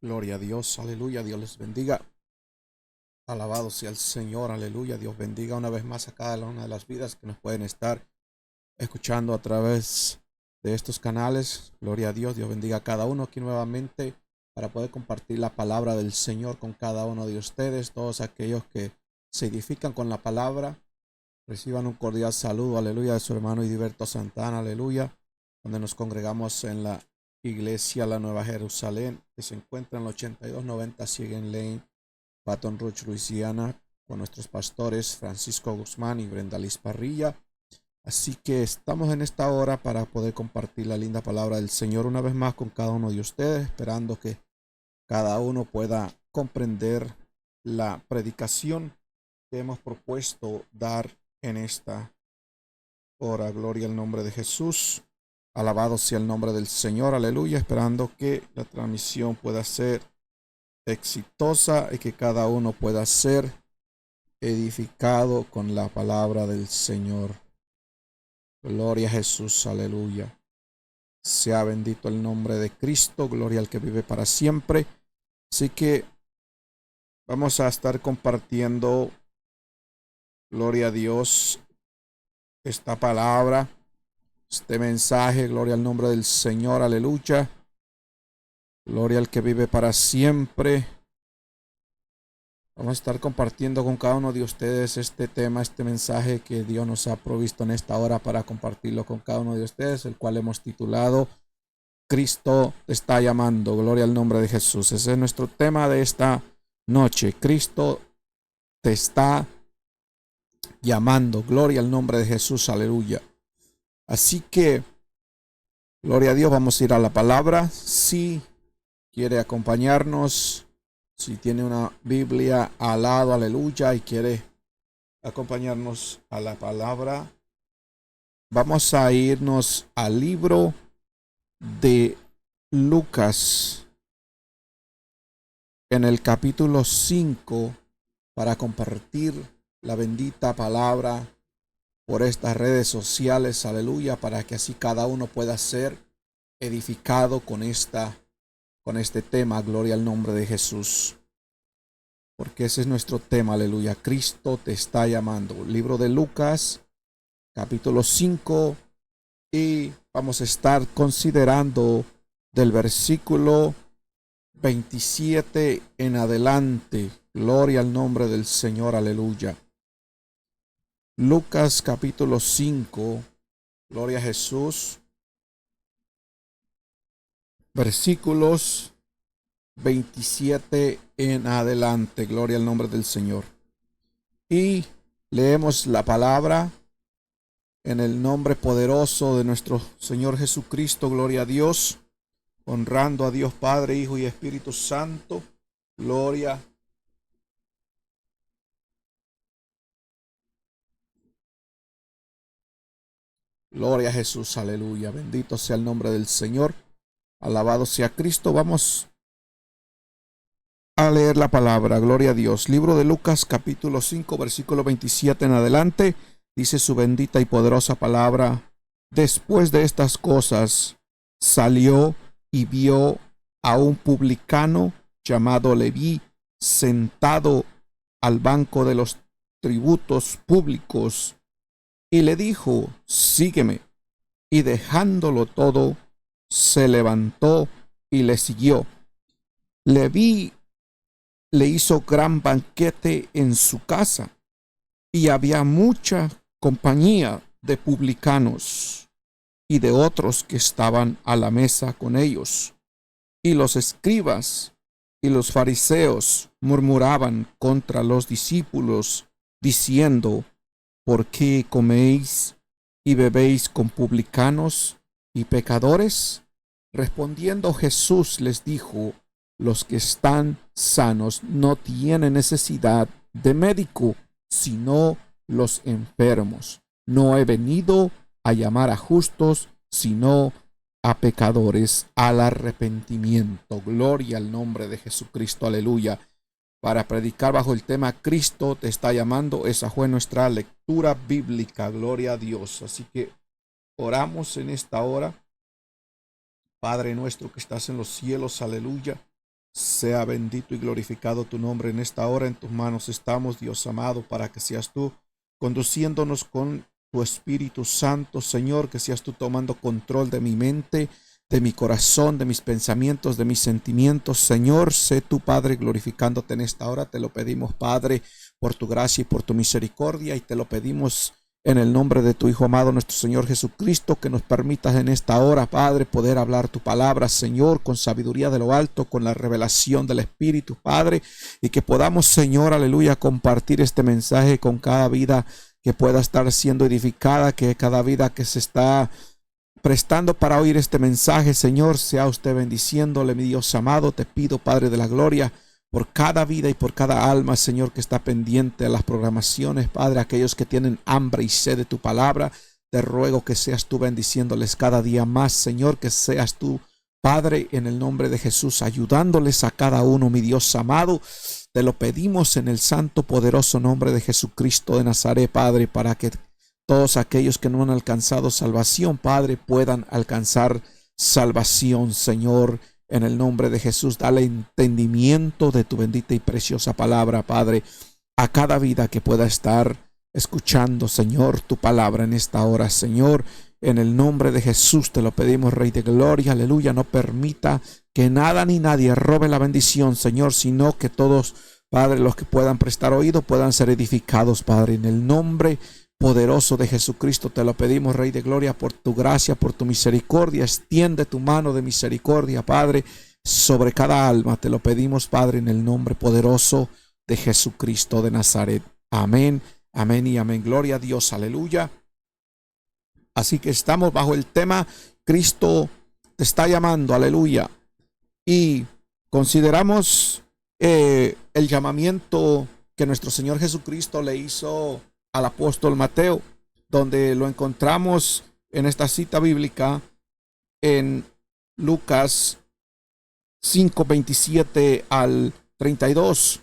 Gloria a Dios, aleluya, Dios les bendiga. Alabado sea el Señor, aleluya. Dios bendiga una vez más a cada una de las vidas que nos pueden estar escuchando a través de estos canales. Gloria a Dios, Dios bendiga a cada uno aquí nuevamente para poder compartir la palabra del Señor con cada uno de ustedes. Todos aquellos que se edifican con la palabra, reciban un cordial saludo, aleluya, de su hermano Heriberto Santana, aleluya, donde nos congregamos en la Iglesia La Nueva Jerusalén, que se encuentra en el 8290 Siegen Lane, Baton Rouge, Luisiana, con nuestros pastores Francisco Guzmán y Brenda Liz Parrilla. Así que estamos en esta hora para poder compartir la linda palabra del Señor una vez más con cada uno de ustedes, esperando que cada uno pueda comprender la predicación que hemos propuesto dar en esta hora. Gloria al nombre de Jesús. Alabado sea el nombre del Señor, aleluya, esperando que la transmisión pueda ser exitosa y que cada uno pueda ser edificado con la palabra del Señor. Gloria a Jesús, aleluya. Sea bendito el nombre de Cristo, gloria al que vive para siempre. Así que vamos a estar compartiendo, gloria a Dios, esta palabra, este mensaje, gloria al nombre del Señor, aleluya. Gloria al que vive para siempre. Vamos a estar compartiendo con cada uno de ustedes este tema, este mensaje que Dios nos ha provisto en esta hora para compartirlo con cada uno de ustedes, el cual hemos titulado Cristo te está llamando. Gloria al nombre de Jesús. Ese es nuestro tema de esta noche. Cristo te está llamando. Gloria al nombre de Jesús. Aleluya. Así que, gloria a Dios, vamos a ir a la palabra. Si quiere acompañarnos, si tiene una Biblia al lado, aleluya, y quiere acompañarnos a la palabra, vamos a irnos al libro de Lucas en el capítulo 5 para compartir la bendita palabra por estas redes sociales, aleluya, para que así cada uno pueda ser edificado con este tema. Gloria al nombre de Jesús, porque ese es nuestro tema, aleluya. Cristo te está llamando. Libro de Lucas, capítulo 5, y vamos a estar considerando del versículo 27 en adelante. Gloria al nombre del Señor, aleluya. Lucas capítulo 5, gloria a Jesús, versículos 27 en adelante. Gloria al nombre del Señor. Y leemos la palabra en el nombre poderoso de nuestro Señor Jesucristo. Gloria a Dios, honrando a Dios Padre, Hijo y Espíritu Santo. Gloria. Gloria a Jesús, aleluya. Bendito sea el nombre del Señor. Alabado sea Cristo. Vamos a leer la palabra. Gloria a Dios. Libro de Lucas capítulo 5 versículo 27 en adelante. Dice su bendita y poderosa palabra. Después de estas cosas salió y vio a un publicano llamado Leví sentado al banco de los tributos públicos, y le dijo: sígueme. Y dejándolo todo, se levantó y le siguió. Leví le hizo gran banquete en su casa, y había mucha compañía de publicanos y de otros que estaban a la mesa con ellos. Y los escribas y los fariseos murmuraban contra los discípulos, diciendo: ¿por qué coméis y bebéis con publicanos y pecadores? Respondiendo Jesús les dijo: los que están sanos no tienen necesidad de médico, sino los enfermos. No he venido a llamar a justos, sino a pecadores al arrepentimiento. Gloria al nombre de Jesucristo, aleluya. Para predicar bajo el tema Cristo te está llamando, esa fue nuestra lectura bíblica. Gloria a Dios. Así que oramos en esta hora. Padre nuestro que estás en los cielos, aleluya. Sea bendito y glorificado tu nombre en esta hora. En tus manos estamos, Dios amado, para que seas tú conduciéndonos con tu Espíritu Santo, Señor, que seas tú tomando control de mi mente, de mi corazón, de mis pensamientos, de mis sentimientos. Señor, sé tu Padre glorificándote en esta hora. Te lo pedimos, Padre, por tu gracia y por tu misericordia, y te lo pedimos en el nombre de tu Hijo amado, nuestro Señor Jesucristo, que nos permitas en esta hora, Padre, poder hablar tu palabra, Señor, con sabiduría de lo alto, con la revelación del Espíritu, Padre, y que podamos, Señor, aleluya, compartir este mensaje con cada vida que pueda estar siendo edificada, que cada vida que se está prestando para oír este mensaje, Señor, sea usted bendiciéndole, mi Dios amado. Te pido, Padre de la gloria, por cada vida y por cada alma, Señor, que está pendiente a las programaciones, Padre, aquellos que tienen hambre y sed de tu palabra. Te ruego que seas tú bendiciéndoles cada día más, Señor, que seas tú, Padre, en el nombre de Jesús, ayudándoles a cada uno, mi Dios amado. Te lo pedimos en el santo, poderoso nombre de Jesucristo de Nazaret, Padre, para que todos aquellos que no han alcanzado salvación, Padre, puedan alcanzar salvación, Señor. En el nombre de Jesús, dale entendimiento de tu bendita y preciosa palabra, Padre, a cada vida que pueda estar escuchando, Señor, tu palabra en esta hora, Señor. En el nombre de Jesús te lo pedimos, Rey de Gloria, aleluya. No permita que nada ni nadie robe la bendición, Señor, sino que todos, Padre, los que puedan prestar oído puedan ser edificados, Padre. En el nombre poderoso de Jesucristo te lo pedimos, Rey de Gloria, por tu gracia, por tu misericordia. Extiende tu mano de misericordia, Padre, sobre cada alma. Te lo pedimos, Padre, en el nombre poderoso de Jesucristo de Nazaret. Amén, amén y amén. Gloria a Dios, aleluya. Así que estamos bajo el tema Cristo te está llamando, aleluya. Y consideramos el llamamiento que nuestro Señor Jesucristo le hizo al apóstol Mateo, donde lo encontramos en esta cita bíblica en Lucas 5:27 al 32,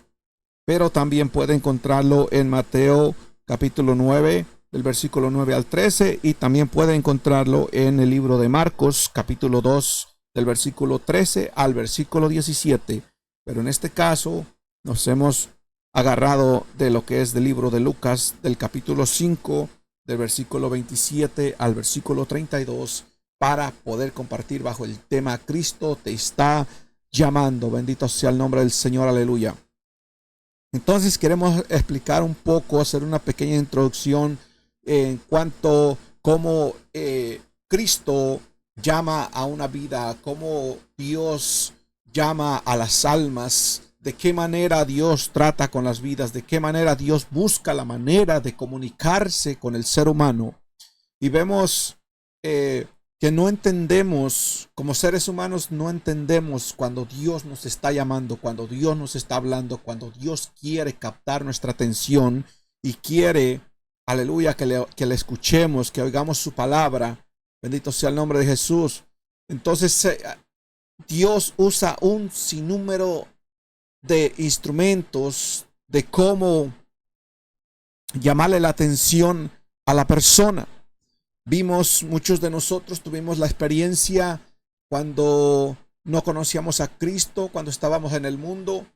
pero también puede encontrarlo en Mateo capítulo 9, del versículo 9 al 13, y también puede encontrarlo en el libro de Marcos capítulo 2, del versículo 13 al versículo 17. Pero en este caso nos hemos agarrado de lo que es del libro de Lucas, del capítulo 5, del versículo 27 al versículo 32, para poder compartir bajo el tema Cristo te está llamando. Bendito sea el nombre del Señor, aleluya. Entonces queremos explicar un poco, hacer una pequeña introducción en cuanto a cómo Cristo llama a una vida, cómo Dios llama a las almas, de qué manera Dios trata con las vidas, de qué manera Dios busca la manera de comunicarse con el ser humano. Y vemos que no entendemos, como seres humanos, no entendemos cuando Dios nos está llamando, cuando Dios nos está hablando, cuando Dios quiere captar nuestra atención y quiere, aleluya, que le escuchemos, que oigamos su palabra. Bendito sea el nombre de Jesús. Entonces, Dios usa un sinnúmero de instrumentos de cómo llamarle la atención a la persona. Vimos, muchos de nosotros tuvimos la experiencia cuando no conocíamos a Cristo, cuando estábamos en el mundo.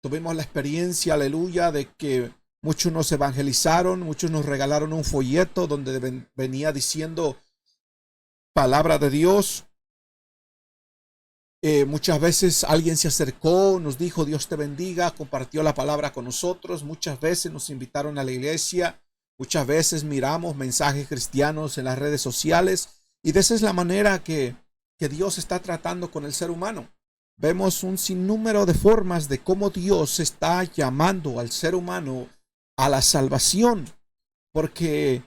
Tuvimos la experiencia, aleluya, de que muchos nos evangelizaron, muchos nos regalaron un folleto donde venía diciendo palabra de Dios. Muchas veces alguien se acercó, nos dijo Dios te bendiga, compartió la palabra con nosotros. Muchas veces nos invitaron a la iglesia. Muchas veces miramos mensajes cristianos en las redes sociales, y de esa es la manera que Dios está tratando con el ser humano. Vemos un sinnúmero de formas de cómo Dios está llamando al ser humano a la salvación, porque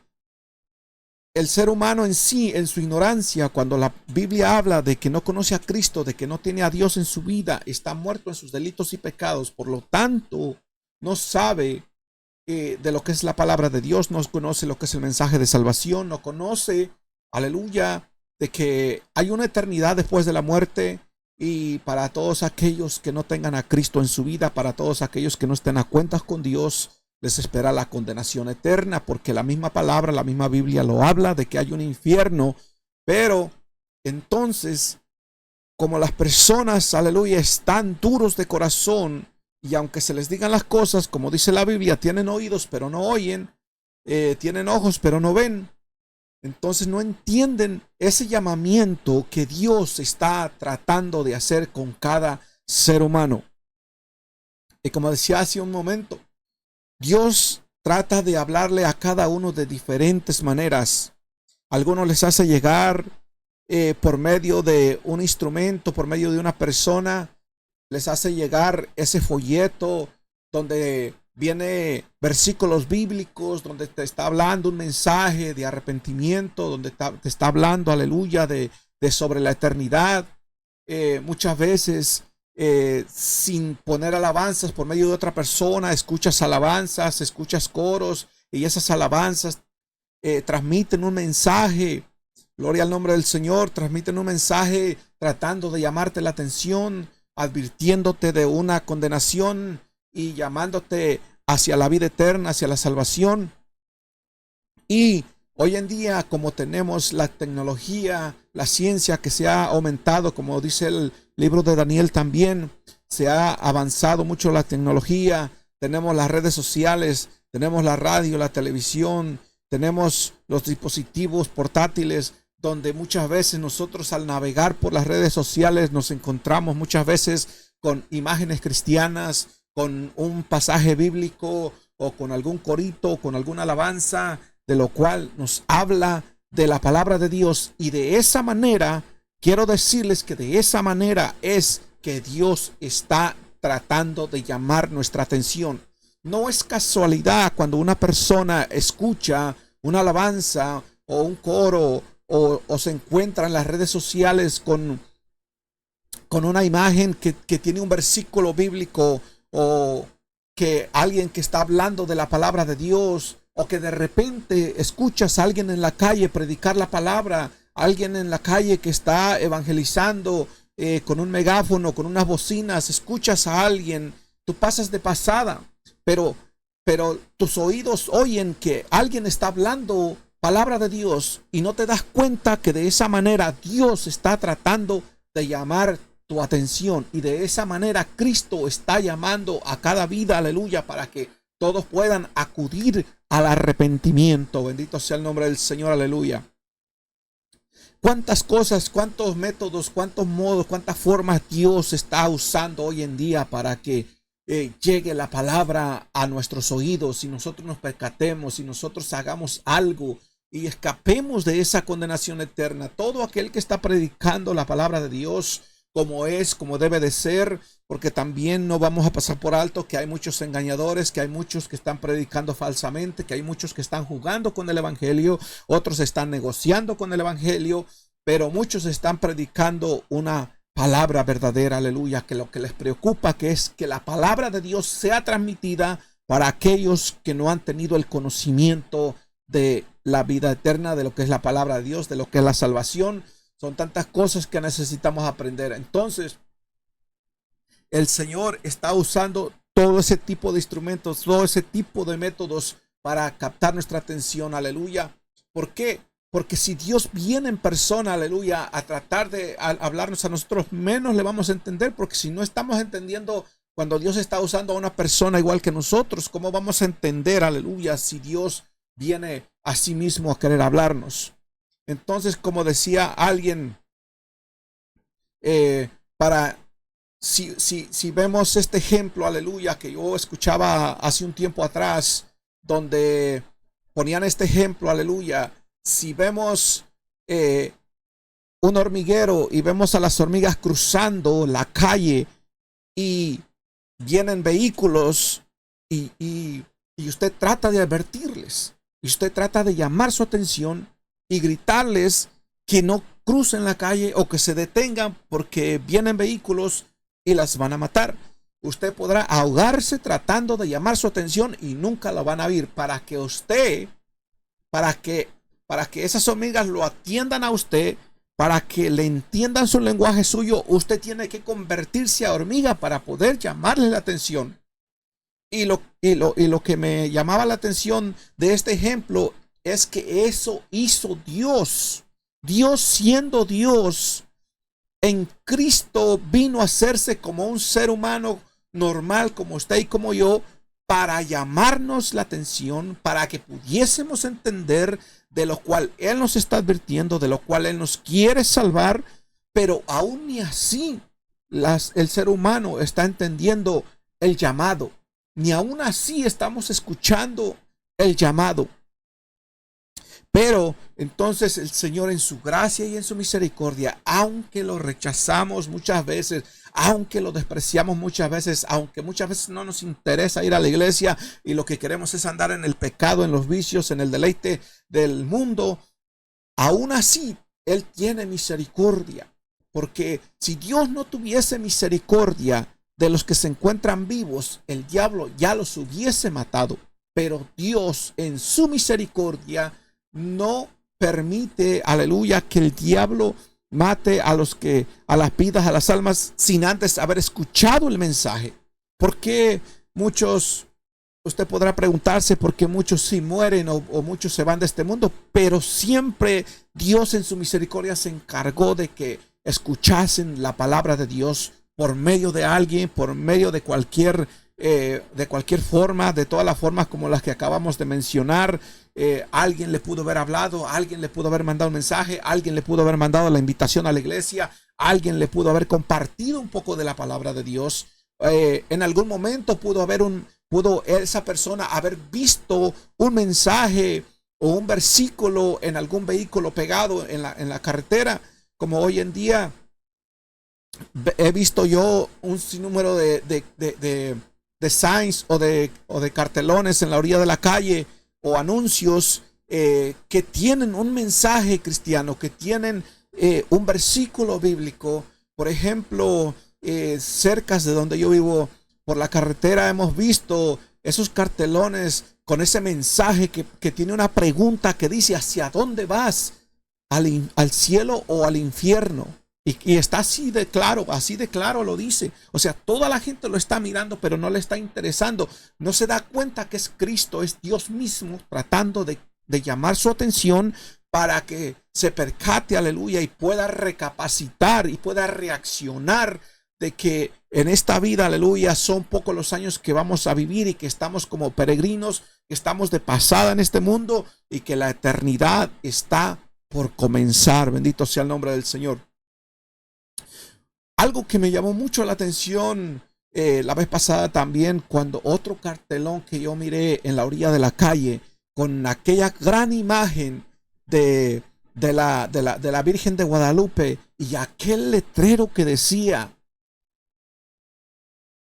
el ser humano en sí, en su ignorancia, cuando la Biblia habla de que no conoce a Cristo, de que no tiene a Dios en su vida, está muerto en sus delitos y pecados, por lo tanto, no sabe de lo que es la palabra de Dios, no conoce lo que es el mensaje de salvación, no conoce, aleluya, de que hay una eternidad después de la muerte. Y para todos aquellos que no tengan a Cristo en su vida, para todos aquellos que no estén a cuentas con Dios, les espera la condenación eterna, porque la misma palabra, la misma Biblia lo habla de que hay un infierno. Pero entonces, como las personas, aleluya, están duros de corazón, y aunque se les digan las cosas, como dice la Biblia, tienen oídos pero no oyen, tienen ojos pero no ven, entonces no entienden ese llamamiento que Dios está tratando de hacer con cada ser humano. Y como decía hace un momento, Dios trata de hablarle a cada uno de diferentes maneras. Algunos les hace llegar por medio de un instrumento, por medio de una persona, les hace llegar ese folleto donde viene versículos bíblicos, donde te está hablando un mensaje de arrepentimiento, donde te está hablando, aleluya, de sobre la eternidad. Muchas veces sin poner alabanzas por medio de otra persona, escuchas alabanzas, escuchas coros, y esas alabanzas transmiten un mensaje. Gloria al nombre del Señor. Transmiten un mensaje tratando de llamarte la atención, advirtiéndote de una condenación y llamándote hacia la vida eterna, hacia la salvación. Y hoy en día, como tenemos la tecnología, la ciencia que se ha aumentado, como dice el libro de Daniel también, se ha avanzado mucho la tecnología. Tenemos las redes sociales, tenemos la radio, la televisión, tenemos los dispositivos portátiles, donde muchas veces nosotros al navegar por las redes sociales nos encontramos muchas veces con imágenes cristianas, con un pasaje bíblico o con algún corito, con alguna alabanza, de lo cual nos habla de la palabra de Dios. Y de esa manera, quiero decirles que de esa manera es que Dios está tratando de llamar nuestra atención. No es casualidad cuando una persona escucha una alabanza o un coro o se encuentra en las redes sociales con una imagen que tiene un versículo bíblico, o que alguien que está hablando de la palabra de Dios, o que de repente escuchas a alguien en la calle predicar la palabra, alguien en la calle que está evangelizando con un megáfono, con unas bocinas, escuchas a alguien, tú pasas de pasada, pero tus oídos oyen que alguien está hablando palabra de Dios y no te das cuenta que de esa manera Dios está tratando de llamar tu atención, y de esa manera Cristo está llamando a cada vida, aleluya, para que todos puedan acudir al arrepentimiento. Bendito sea el nombre del Señor, aleluya. Cuántas cosas, cuántos métodos, cuántos modos, cuántas formas Dios está usando hoy en día para que llegue la palabra a nuestros oídos, y nosotros nos percatemos, y nosotros hagamos algo y escapemos de esa condenación eterna. Todo aquel que está predicando la palabra de Dios como es, como debe de ser, porque también no vamos a pasar por alto que hay muchos engañadores, que hay muchos que están predicando falsamente, que hay muchos que están jugando con el evangelio, otros están negociando con el evangelio, pero muchos están predicando una palabra verdadera, aleluya, que lo que les preocupa que es que la palabra de Dios sea transmitida para aquellos que no han tenido el conocimiento de la vida eterna, de lo que es la palabra de Dios, de lo que es la salvación. Son tantas cosas que necesitamos aprender. Entonces, el Señor está usando todo ese tipo de instrumentos, todo ese tipo de métodos para captar nuestra atención, aleluya. ¿Por qué? Porque si Dios viene en persona, aleluya, a tratar de hablarnos a nosotros, menos le vamos a entender, porque si no estamos entendiendo cuando Dios está usando a una persona igual que nosotros, ¿cómo vamos a entender, aleluya, si Dios viene a sí mismo a querer hablarnos? Entonces, como decía alguien, si vemos este ejemplo, aleluya, que yo escuchaba hace un tiempo atrás, donde ponían este ejemplo, aleluya, si vemos un hormiguero y vemos a las hormigas cruzando la calle y vienen vehículos y usted trata de advertirles, y usted trata de llamar su atención y gritarles que no crucen la calle o que se detengan porque vienen vehículos y las van a matar. Usted podrá ahogarse tratando de llamar su atención y nunca la van a oír. Para que esas hormigas lo atiendan a usted, para que le entiendan su lenguaje suyo, usted tiene que convertirse a hormiga para poder llamarle la atención. Y lo que me llamaba la atención de este ejemplo es que eso hizo Dios. Dios, siendo Dios, en Cristo vino a hacerse como un ser humano normal, como usted y como yo, para llamarnos la atención, para que pudiésemos entender de lo cual Él nos está advirtiendo, de lo cual Él nos quiere salvar, pero aún ni así el ser humano está entendiendo el llamado, ni aún así estamos escuchando el llamado. Pero entonces el Señor en su gracia y en su misericordia, aunque lo rechazamos muchas veces, aunque lo despreciamos muchas veces, aunque muchas veces no nos interesa ir a la iglesia y lo que queremos es andar en el pecado, en los vicios, en el deleite del mundo, aún así Él tiene misericordia. Porque si Dios no tuviese misericordia de los que se encuentran vivos, el diablo ya los hubiese matado. Pero Dios en su misericordia no permite, aleluya, que el diablo mate a las vidas, a las almas, sin antes haber escuchado el mensaje. Porque muchos, usted podrá preguntarse por qué muchos sí mueren o muchos se van de este mundo, pero siempre Dios en su misericordia se encargó de que escuchasen la palabra de Dios por medio de alguien, por medio de cualquier forma, de todas las formas como las que acabamos de mencionar. Alguien le pudo haber hablado, alguien le pudo haber mandado un mensaje, alguien le pudo haber mandado la invitación a la iglesia, alguien le pudo haber compartido un poco de la palabra de Dios. En algún momento pudo esa persona haber visto un mensaje o un versículo en algún vehículo pegado en la carretera, como hoy en día he visto yo un sinnúmero de signs o de cartelones en la orilla de la calle o anuncios que tienen un mensaje cristiano, que tienen un versículo bíblico. Por ejemplo, cerca de donde yo vivo, por la carretera, hemos visto esos cartelones con ese mensaje que tiene una pregunta que dice: ¿hacia dónde vas? ¿Al cielo o al infierno? Y está así de claro lo dice. O sea, toda la gente lo está mirando, pero no le está interesando. No se da cuenta que es Cristo, es Dios mismo tratando de llamar su atención para que se percate, aleluya, y pueda recapacitar y pueda reaccionar de que en esta vida, aleluya, son pocos los años que vamos a vivir y que estamos como peregrinos, que estamos de pasada en este mundo y que la eternidad está por comenzar. Bendito sea el nombre del Señor. Algo que me llamó mucho la atención la vez pasada también, cuando otro cartelón que yo miré en la orilla de la calle con aquella gran imagen de la Virgen de Guadalupe y aquel letrero que decía: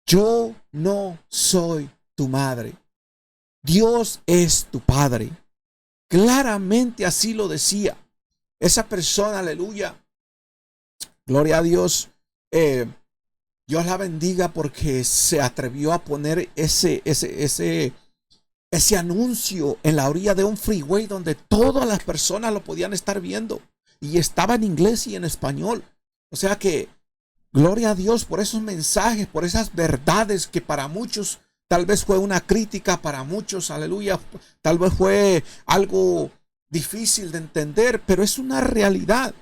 yo no soy tu madre, Dios es tu padre. Claramente así lo decía. Esa persona, aleluya, gloria a Dios, Dios la bendiga porque se atrevió a poner ese anuncio en la orilla de un freeway donde todas las personas lo podían estar viendo, y estaba en inglés y en español. O sea que gloria a Dios por esos mensajes, por esas verdades que para muchos tal vez fue una crítica, para muchos, aleluya, tal vez fue algo difícil de entender, pero es una realidad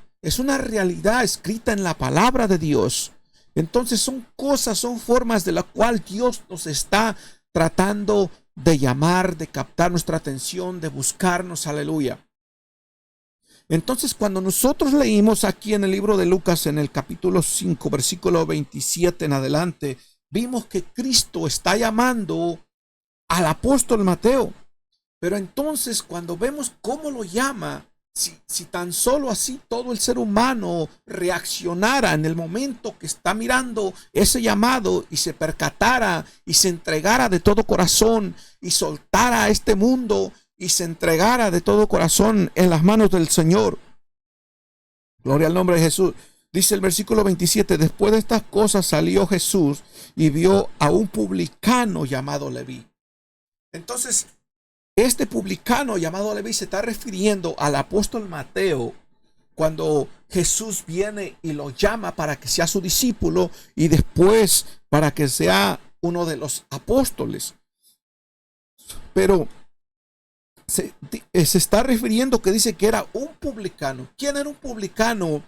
escrita en la palabra de Dios. Entonces son cosas, son formas de la cual Dios nos está tratando de llamar, de captar nuestra atención, de buscarnos, aleluya. Entonces, cuando nosotros leímos aquí en el libro de Lucas, en el capítulo 5, versículo 27 en adelante, vimos que Cristo está llamando al apóstol Mateo. Pero entonces, cuando vemos cómo lo llama, si tan solo así todo el ser humano reaccionara en el momento que está mirando ese llamado y se percatara y se entregara de todo corazón y soltara a este mundo y se entregara de todo corazón en las manos del Señor. Gloria al nombre de Jesús. Dice el versículo 27: después de estas cosas salió Jesús y vio a un publicano llamado Leví. Entonces, este publicano llamado Leví se está refiriendo al apóstol Mateo cuando Jesús viene y lo llama para que sea su discípulo y después para que sea uno de los apóstoles. Pero se está refiriendo que dice que era un publicano. ¿Quién era un publicano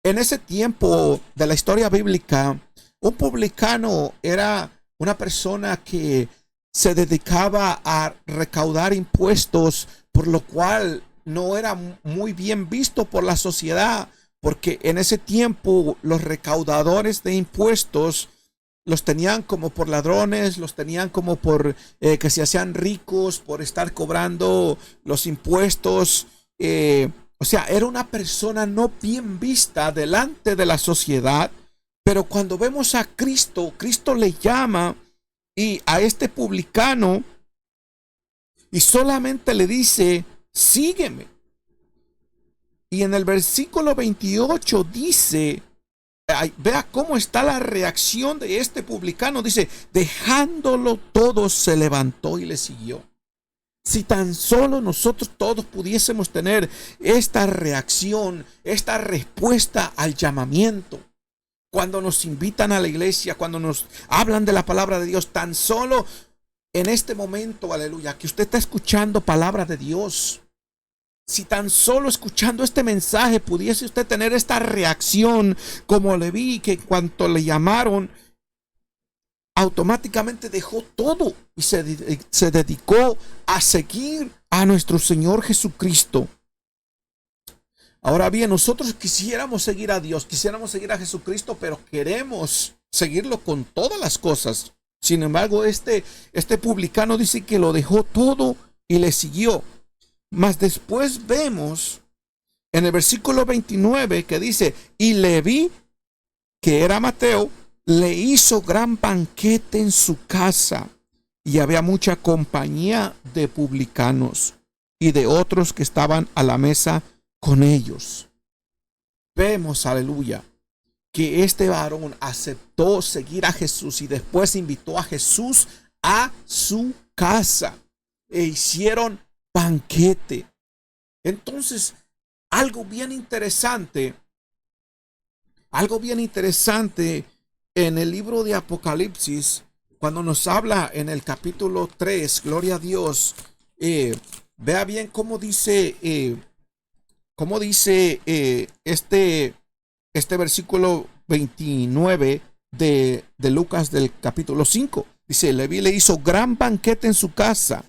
En ese tiempo de la historia bíblica, un publicano era una persona que se dedicaba a recaudar impuestos, por lo cual no era muy bien visto por la sociedad, porque en ese tiempo los recaudadores de impuestos los tenían como por ladrones, los tenían como por que se hacían ricos por estar cobrando los impuestos. O sea, era una persona no bien vista delante de la sociedad. Pero cuando vemos a Cristo, Cristo le llama y a este publicano y solamente le dice, sígueme. Y en el versículo 28 dice, vea cómo está la reacción de este publicano. Dice, dejándolo todo, se levantó y le siguió. Si tan solo nosotros todos pudiésemos tener esta reacción, esta respuesta al llamamiento. Cuando nos invitan a la iglesia, cuando nos hablan de la palabra de Dios, tan solo en este momento, aleluya, que usted está escuchando palabra de Dios. Si tan solo escuchando este mensaje pudiese usted tener esta reacción como le vi, que cuando le llamaron, automáticamente dejó todo y se dedicó a seguir a nuestro Señor Jesucristo. Ahora bien, nosotros quisiéramos seguir a Dios, quisiéramos seguir a Jesucristo, pero queremos seguirlo con todas las cosas. Sin embargo, este publicano dice que lo dejó todo y le siguió. Mas después vemos en el versículo 29 que dice, y Leví, que era Mateo, le hizo gran banquete en su casa, y había mucha compañía de publicanos y de otros que estaban a la mesa con ellos. Vemos, aleluya, que este varón aceptó seguir a Jesús y después invitó a Jesús a su casa e hicieron banquete. Entonces, algo bien interesante en el libro de Apocalipsis, cuando nos habla en el capítulo 3, gloria a Dios, vea bien cómo dice este versículo 29 de Lucas del capítulo 5. Dice, Leví le hizo gran banquete en su casa.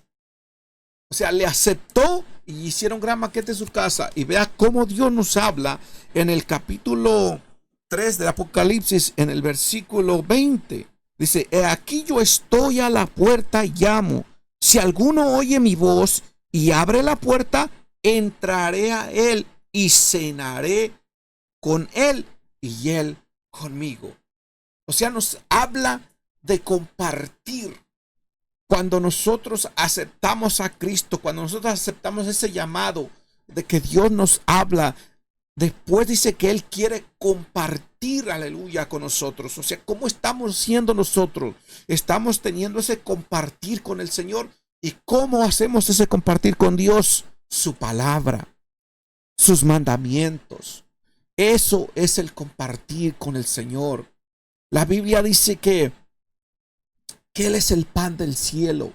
O sea, le aceptó y hicieron gran banquete en su casa. Y vea cómo Dios nos habla en el capítulo 3 del Apocalipsis, en el versículo 20. Dice, he aquí yo estoy a la puerta y llamo. Si alguno oye mi voz y abre la puerta, entraré a él y cenaré con él y él conmigo. O sea, nos habla de compartir. Cuando nosotros aceptamos a Cristo, cuando nosotros aceptamos ese llamado de que Dios nos habla, después dice que Él quiere compartir, aleluya, con nosotros. O sea, ¿cómo estamos siendo nosotros? Estamos teniendo ese compartir con el Señor. ¿Y cómo hacemos ese compartir con Dios? Su palabra, sus mandamientos. Eso es el compartir con el Señor. La Biblia dice que Él es el pan del cielo.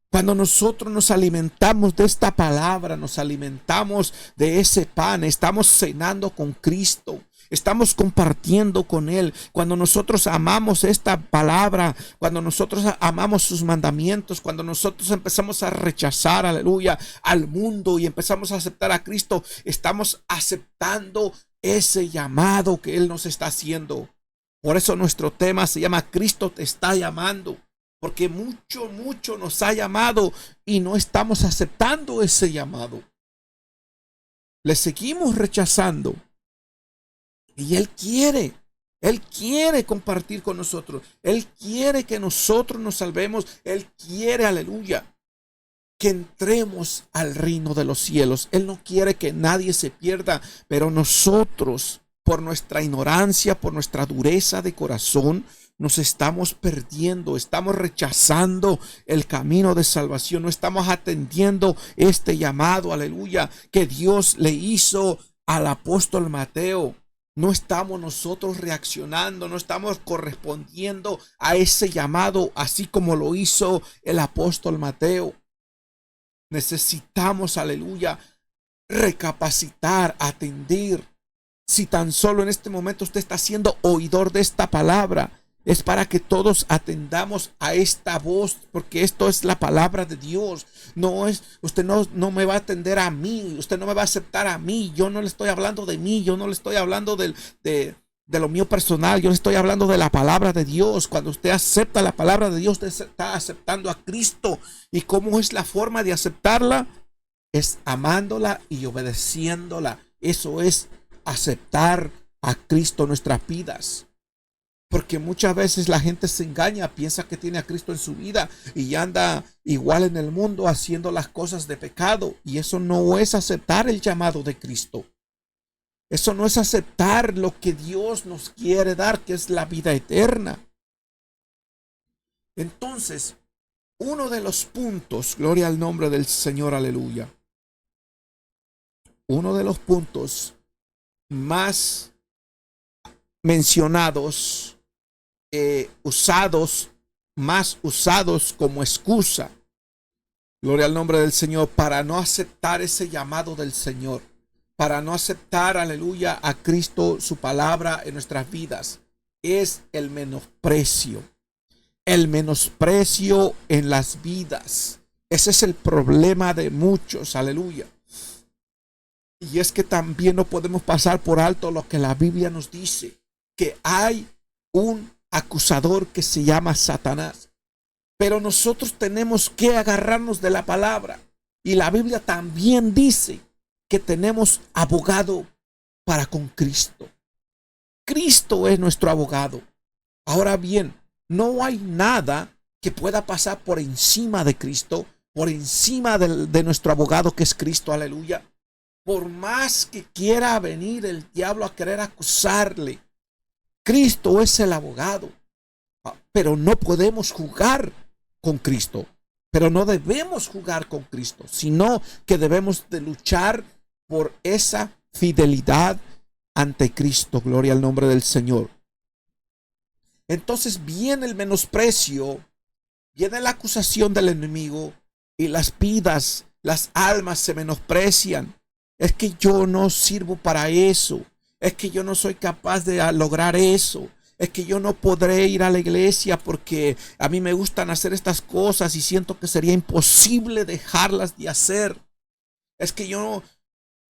Cuando nosotros nos alimentamos de esta palabra, nos alimentamos de ese pan, estamos cenando con Cristo, estamos compartiendo con Él. Cuando nosotros amamos esta palabra, cuando nosotros amamos sus mandamientos, cuando nosotros empezamos a rechazar, aleluya, al mundo y empezamos a aceptar a Cristo, estamos aceptando ese llamado que Él nos está haciendo. Por eso nuestro tema se llama Cristo te está llamando. Porque mucho nos ha llamado y no estamos aceptando ese llamado. Le seguimos rechazando. Y Él quiere compartir con nosotros. Él quiere que nosotros nos salvemos. Él quiere, aleluya, que entremos al reino de los cielos. Él no quiere que nadie se pierda, pero nosotros, por nuestra ignorancia, por nuestra dureza de corazón, nos estamos perdiendo, estamos rechazando el camino de salvación, no estamos atendiendo este llamado, aleluya, que Dios le hizo al apóstol Mateo. No estamos nosotros reaccionando, no estamos correspondiendo a ese llamado, así como lo hizo el apóstol Mateo. Necesitamos, aleluya, recapacitar, atender Si tan solo en este momento usted está siendo oidor de esta palabra, es para que todos atendamos a esta voz, porque esto es la palabra de Dios. No es, usted no me va a atender a mí, usted no me va a aceptar a mí. Yo no le estoy hablando de mí, yo no le estoy hablando de lo mío personal, yo le estoy hablando de la palabra de Dios. Cuando usted acepta la palabra de Dios, usted está aceptando a Cristo. ¿Y cómo es la forma de aceptarla? Es amándola y obedeciéndola. Eso es aceptar a Cristo en nuestras vidas. Porque muchas veces la gente se engaña, piensa que tiene a Cristo en su vida y anda igual en el mundo haciendo las cosas de pecado. Y eso no es aceptar el llamado de Cristo. Eso no es aceptar lo que Dios nos quiere dar, que es la vida eterna. Entonces, uno de los puntos, gloria al nombre del Señor, aleluya. Uno de los puntos más mencionados, más usados como excusa, gloria al nombre del Señor, para no aceptar ese llamado del Señor, para no aceptar, aleluya, a Cristo, su palabra en nuestras vidas, es el menosprecio. El menosprecio en las vidas. Ese es el problema de muchos, aleluya. Y es que también no podemos pasar por alto lo que la Biblia nos dice, que hay un acusador que se llama Satanás. Pero nosotros tenemos que agarrarnos de la palabra. Y la Biblia también dice que tenemos abogado para con Cristo. Cristo es nuestro abogado. Ahora bien, no hay nada que pueda pasar por encima de Cristo, por encima de nuestro abogado que es Cristo, aleluya. Por más que quiera venir el diablo a querer acusarle, Cristo es el abogado. Pero no podemos jugar con Cristo. Pero no debemos jugar con Cristo, sino que debemos de luchar por esa fidelidad ante Cristo. Gloria al nombre del Señor. Entonces viene el menosprecio, viene la acusación del enemigo y las vidas, las almas se menosprecian. Es que yo no sirvo para eso. Es que yo no soy capaz de lograr eso. Es que yo no podré ir a la iglesia porque a mí me gustan hacer estas cosas y siento que sería imposible dejarlas de hacer. Es que yo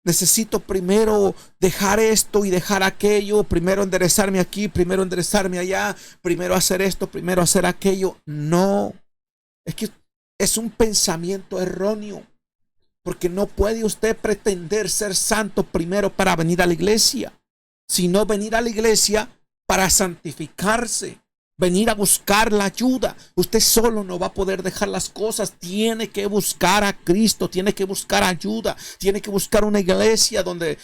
necesito primero dejar esto y dejar aquello, primero enderezarme aquí, primero enderezarme allá, primero hacer esto, primero hacer aquello. No, es que es un pensamiento erróneo, porque no puede usted pretender ser santo primero para venir a la iglesia, sino venir a la iglesia para santificarse. Venir a buscar la ayuda. Usted solo no va a poder dejar las cosas. Tiene que buscar a Cristo. Tiene que buscar ayuda. Tiene que buscar una iglesia donde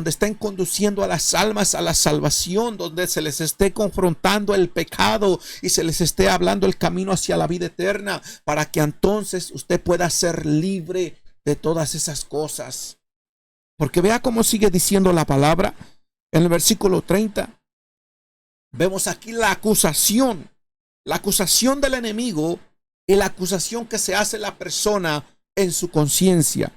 estén conduciendo a las almas a la salvación. Donde se les esté confrontando el pecado y se les esté hablando el camino hacia la vida eterna. Para que entonces usted pueda ser libre de todas esas cosas. Porque vea cómo sigue diciendo la palabra en el versículo 30. Vemos aquí la acusación del enemigo y la acusación que se hace la persona en su conciencia.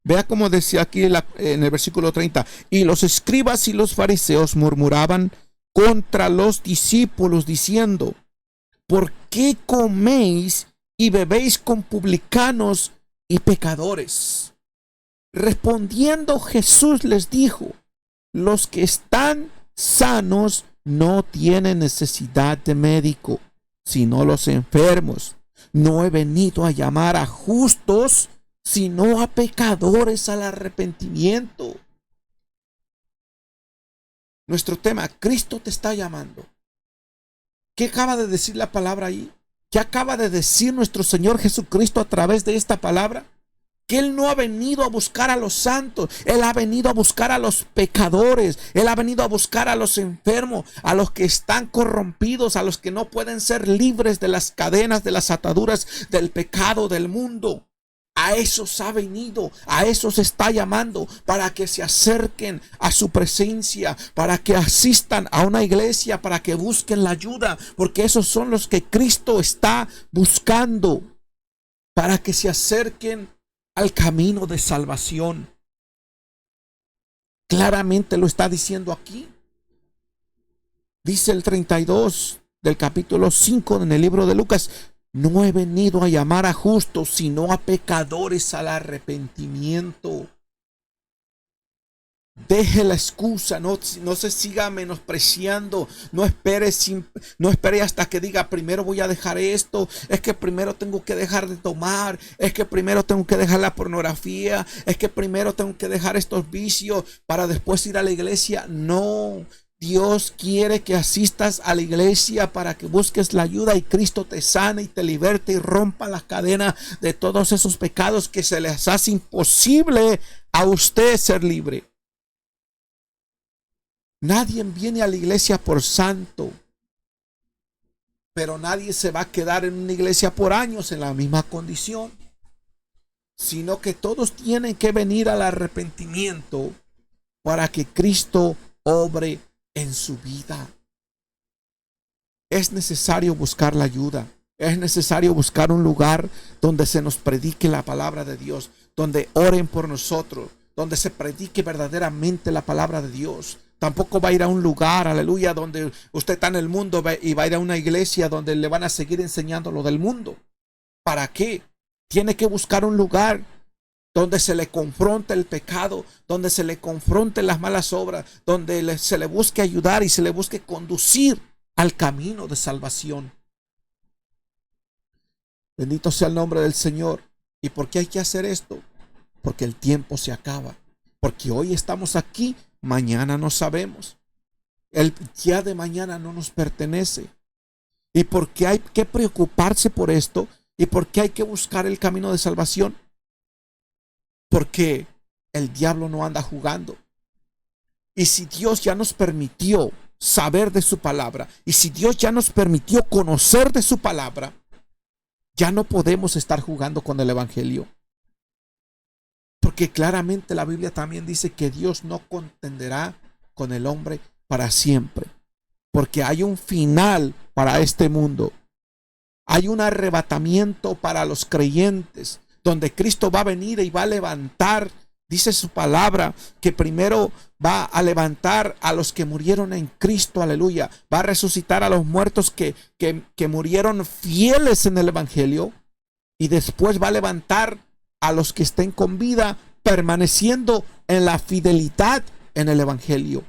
Vea cómo decía aquí en el versículo 30. Y los escribas y los fariseos murmuraban contra los discípulos diciendo: ¿por qué coméis y bebéis con publicanos y pecadores? Respondiendo Jesús les dijo: los que están sanos no tienen necesidad de médico, sino los enfermos. No he venido a llamar a justos, sino a pecadores al arrepentimiento. Nuestro tema: Cristo te está llamando. ¿Qué acaba de decir la palabra ahí? ¿Qué acaba de decir nuestro Señor Jesucristo a través de esta palabra? Que Él no ha venido a buscar a los santos. Él ha venido a buscar a los pecadores. Él ha venido a buscar a los enfermos, a los que están corrompidos, a los que no pueden ser libres de las cadenas, de las ataduras del pecado del mundo. A esos ha venido, a esos está llamando, para que se acerquen a su presencia, para que asistan a una iglesia, para que busquen la ayuda, porque esos son los que Cristo está buscando, para que se acerquen al camino de salvación. Claramente lo está diciendo aquí. Dice el 32 del capítulo 5 en el libro de Lucas: no he venido a llamar a justos, sino a pecadores al arrepentimiento. Deje la excusa, no se siga menospreciando, no espere hasta que diga: primero voy a dejar esto, es que primero tengo que dejar de tomar, es que primero tengo que dejar la pornografía, es que primero tengo que dejar estos vicios para después ir a la iglesia. No, Dios quiere que asistas a la iglesia para que busques la ayuda y Cristo te sane y te liberte y rompa las cadenas de todos esos pecados que se les hace imposible a usted ser libre. Nadie viene a la iglesia por santo, pero nadie se va a quedar en una iglesia por años en la misma condición, sino que todos tienen que venir al arrepentimiento para que Cristo obre en su vida. Es necesario buscar la ayuda. Es necesario buscar un lugar donde se nos predique la palabra de Dios, donde oren por nosotros, donde se predique verdaderamente la palabra de Dios. Tampoco va a ir a un lugar, aleluya, donde usted está en el mundo y va a ir a una iglesia donde le van a seguir enseñando lo del mundo. ¿Para qué? Tiene que buscar un lugar donde se le confronte el pecado, donde se le confronte las malas obras, donde se le busque ayudar y se le busque conducir al camino de salvación. Bendito sea el nombre del Señor. ¿Y por qué hay que hacer esto? Porque el tiempo se acaba. Porque hoy estamos aquí, mañana no sabemos. El día de mañana no nos pertenece. ¿Y por qué hay que preocuparse por esto? ¿Y por qué hay que buscar el camino de salvación? Porque el diablo no anda jugando. Y si Dios ya nos permitió saber de su palabra, y si Dios ya nos permitió conocer de su palabra, ya no podemos estar jugando con el evangelio. Porque claramente la Biblia también dice que Dios no contenderá con el hombre para siempre. Porque hay un final para este mundo. Hay un arrebatamiento para los creyentes, donde Cristo va a venir y va a levantar, dice su palabra, que primero va a levantar a los que murieron en Cristo, aleluya. Va a resucitar a los muertos que murieron fieles en el evangelio. Y después va a levantar a los que estén con vida, permaneciendo en la fidelidad en el evangelio.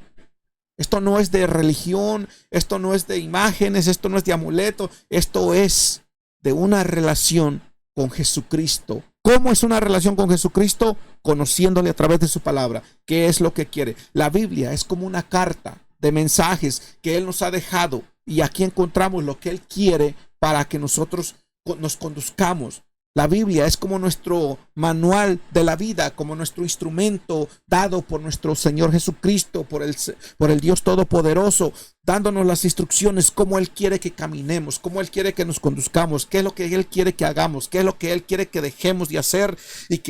Esto no es de religión, esto no es de imágenes, esto no es de amuleto, esto es de una relación con Jesucristo. ¿Cómo es una relación con Jesucristo? Conociéndole a través de su palabra. ¿Qué es lo que quiere? La Biblia es como una carta de mensajes que Él nos ha dejado, y aquí encontramos lo que Él quiere para que nosotros nos conduzcamos. La Biblia es como nuestro manual de la vida, como nuestro instrumento dado por nuestro Señor Jesucristo, por el Dios Todopoderoso, dándonos las instrucciones, cómo Él quiere que caminemos, cómo Él quiere que nos conduzcamos, qué es lo que Él quiere que hagamos, qué es lo que Él quiere que dejemos de hacer, y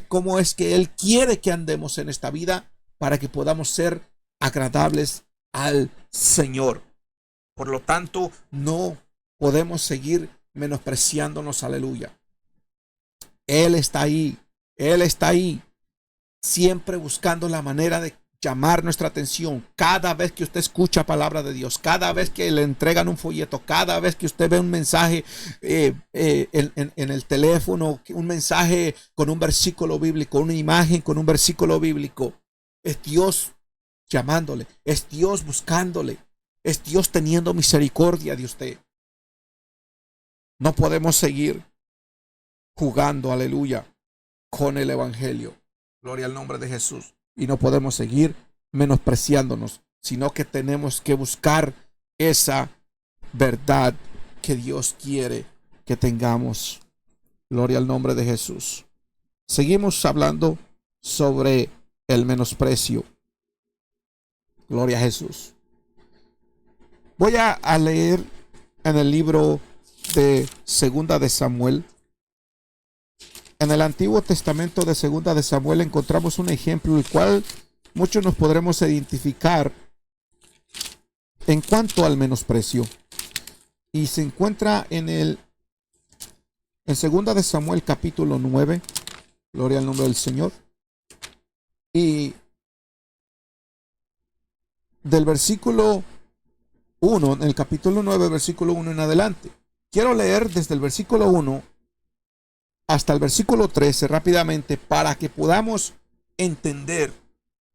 cómo es que Él quiere que andemos en esta vida para que podamos ser agradables al Señor. Por lo tanto, no podemos seguir menospreciándonos, aleluya. Él está ahí, siempre buscando la manera de llamar nuestra atención. Cada vez que usted escucha palabra de Dios, cada vez que le entregan un folleto, cada vez que usted ve un mensaje en el teléfono, un mensaje con un versículo bíblico, una imagen con un versículo bíblico, es Dios llamándole, es Dios buscándole, es Dios teniendo misericordia de usted. No podemos seguir jugando, aleluya, con el evangelio. Gloria al nombre de Jesús. Y no podemos seguir menospreciándonos, sino que tenemos que buscar esa verdad que Dios quiere que tengamos. Gloria al nombre de Jesús. Seguimos hablando sobre el menosprecio. Gloria a Jesús. Voy a leer en el libro de Segunda de Samuel. En el Antiguo Testamento de Segunda de Samuel encontramos un ejemplo el cual muchos nos podremos identificar en cuanto al menosprecio. Y se encuentra en Segunda de Samuel capítulo 9. Gloria al nombre del Señor. Y del versículo 1, en el capítulo 9, versículo 1 en adelante. Quiero leer desde el versículo 1 hasta el versículo 13 rápidamente para que podamos entender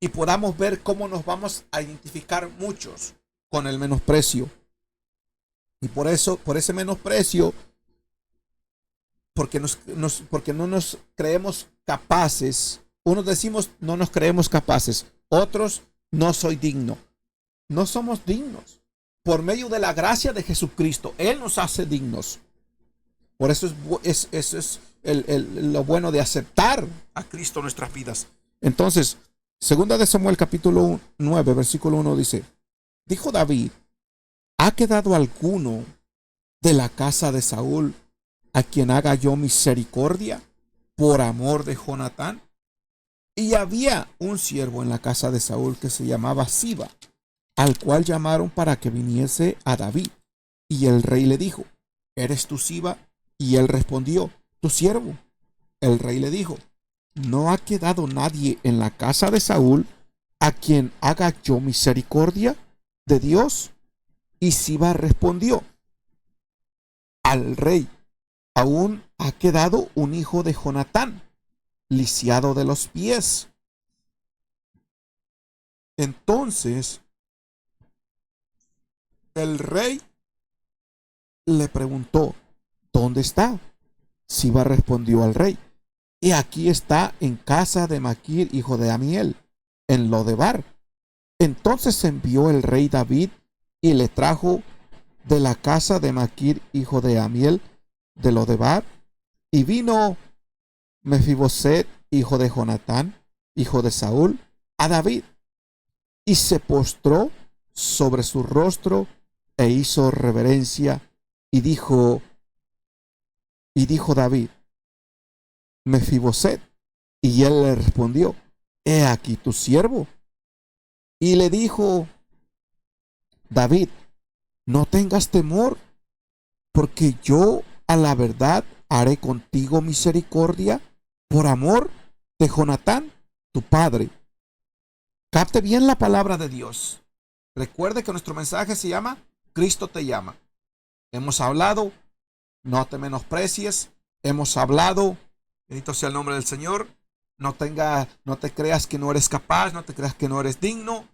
y podamos ver cómo nos vamos a identificar muchos con el menosprecio. Y por eso, por ese menosprecio, porque no nos creemos capaces. Unos decimos no nos creemos capaces, otros no soy digno. No somos dignos. Por medio de la gracia de Jesucristo, Él nos hace dignos. Por eso es lo bueno de aceptar a Cristo en nuestras vidas. Entonces, segunda de Samuel capítulo 9, versículo 1 dice, dijo David, ¿ha quedado alguno de la casa de Saúl a quien haga yo misericordia por amor de Jonatán? Y había un siervo en la casa de Saúl que se llamaba Siba, al cual llamaron para que viniese a David. Y el rey le dijo, ¿eres tú Siba? Y él respondió, tu siervo. El rey le dijo, ¿no ha quedado nadie en la casa de Saúl a quien haga yo misericordia de Dios? Y Siba respondió al rey, aún ha quedado un hijo de Jonatán, lisiado de los pies. Entonces el rey le preguntó, ¿dónde está? Siba respondió al rey, y aquí está en casa de Maquir, hijo de Amiel, en Lodebar. Entonces envió el rey David y le trajo de la casa de Maquir, hijo de Amiel, de Lodebar, y vino Mefiboset, hijo de Jonatán, hijo de Saúl, a David, y se postró sobre su rostro e hizo reverencia, y dijo David, Mefiboset, y él le respondió, he aquí tu siervo. Y le dijo David, no tengas temor, porque yo a la verdad haré contigo misericordia por amor de Jonatán, tu padre. Capte bien la palabra de Dios. Recuerde que nuestro mensaje se llama Cristo te llama. Hemos hablado, no te menosprecies. Hemos hablado, bendito sea el nombre del Señor. No te creas que no eres capaz, no te creas que no eres digno.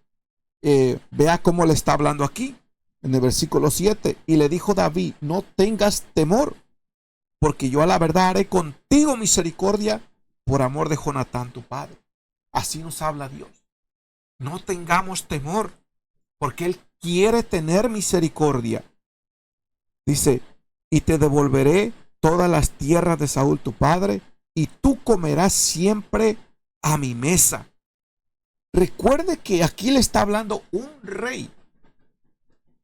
Vea cómo le está hablando aquí, en el versículo 7. Y le dijo David, no tengas temor, porque yo a la verdad haré contigo misericordia por amor de Jonatán, tu padre. Así nos habla Dios. No tengamos temor, porque Él quiere tener misericordia. Dice, y te devolveré todas las tierras de Saúl, tu padre, y tú comerás siempre a mi mesa. Recuerde que aquí le está hablando un rey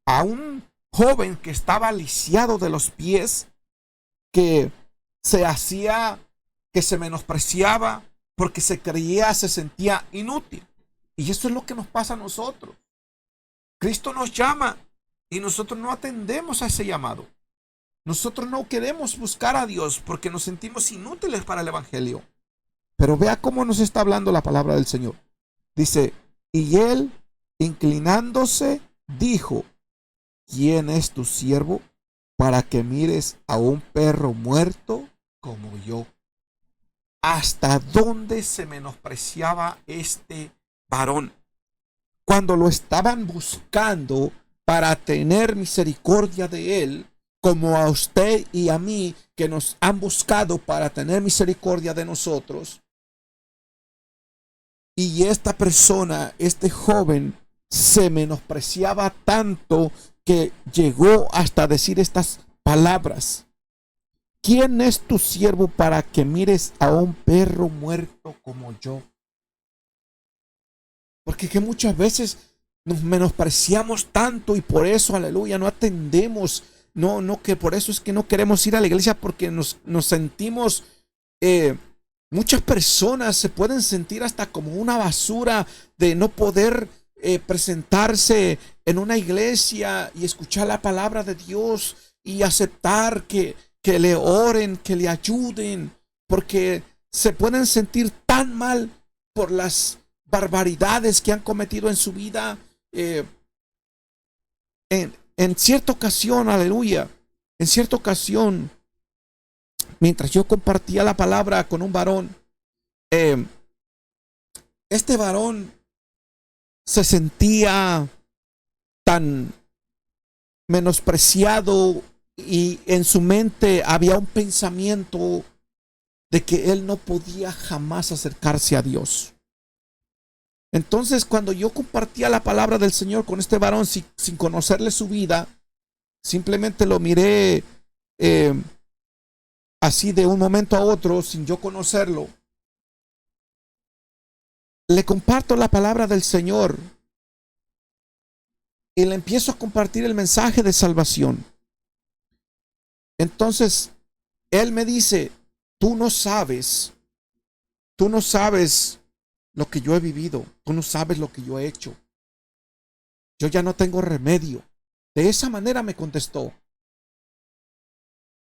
a un joven que estaba lisiado de los pies, que se menospreciaba porque se sentía inútil. Y eso es lo que nos pasa a nosotros. Cristo nos llama y nosotros no atendemos a ese llamado. Nosotros no queremos buscar a Dios porque nos sentimos inútiles para el evangelio. Pero vea cómo nos está hablando la palabra del Señor. Dice, y él, inclinándose, dijo, ¿quién es tu siervo para que mires a un perro muerto como yo? ¿Hasta dónde se menospreciaba este varón? Cuando lo estaban buscando para tener misericordia de él, como a usted y a mí que nos han buscado para tener misericordia de nosotros. Y esta persona, este joven, se menospreciaba tanto que llegó hasta decir estas palabras. ¿Quién es tu siervo para que mires a un perro muerto como yo? Porque que muchas veces nos menospreciamos tanto y por eso, aleluya, no atendemos. No, que por eso es que no queremos ir a la iglesia, porque nos sentimos, muchas personas se pueden sentir hasta como una basura de no poder presentarse en una iglesia y escuchar la palabra de Dios y aceptar que le oren, que le ayuden, porque se pueden sentir tan mal por las barbaridades que han cometido en su vida, eh, en cierta ocasión, aleluya, en cierta ocasión, mientras yo compartía la palabra con un varón, eh, este varón se sentía tan menospreciado y en su mente había un pensamiento de que él no podía jamás acercarse a Dios. Entonces, cuando yo compartía la palabra del Señor con este varón sin conocerle su vida, simplemente lo miré así de un momento a otro, sin yo conocerlo. Le comparto la palabra del Señor y le empiezo a compartir el mensaje de salvación. Entonces, él me dice, tú no sabes lo que yo he vivido, tú no sabes lo que yo he hecho. Yo ya no tengo remedio. De esa manera me contestó.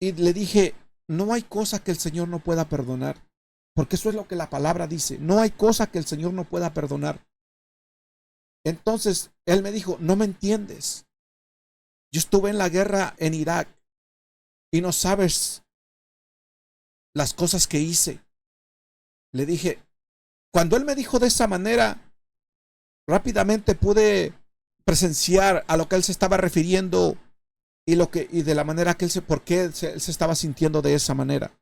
Y le dije, no hay cosa que el Señor no pueda perdonar, porque eso es lo que la palabra dice. No hay cosa que el Señor no pueda perdonar. Entonces, él me dijo, no me entiendes. Yo estuve en la guerra en Irak y no sabes las cosas que hice. Le dije, cuando él me dijo de esa manera, rápidamente pude presenciar a lo que él se estaba refiriendo y de la manera que por qué él se estaba sintiendo de esa manera.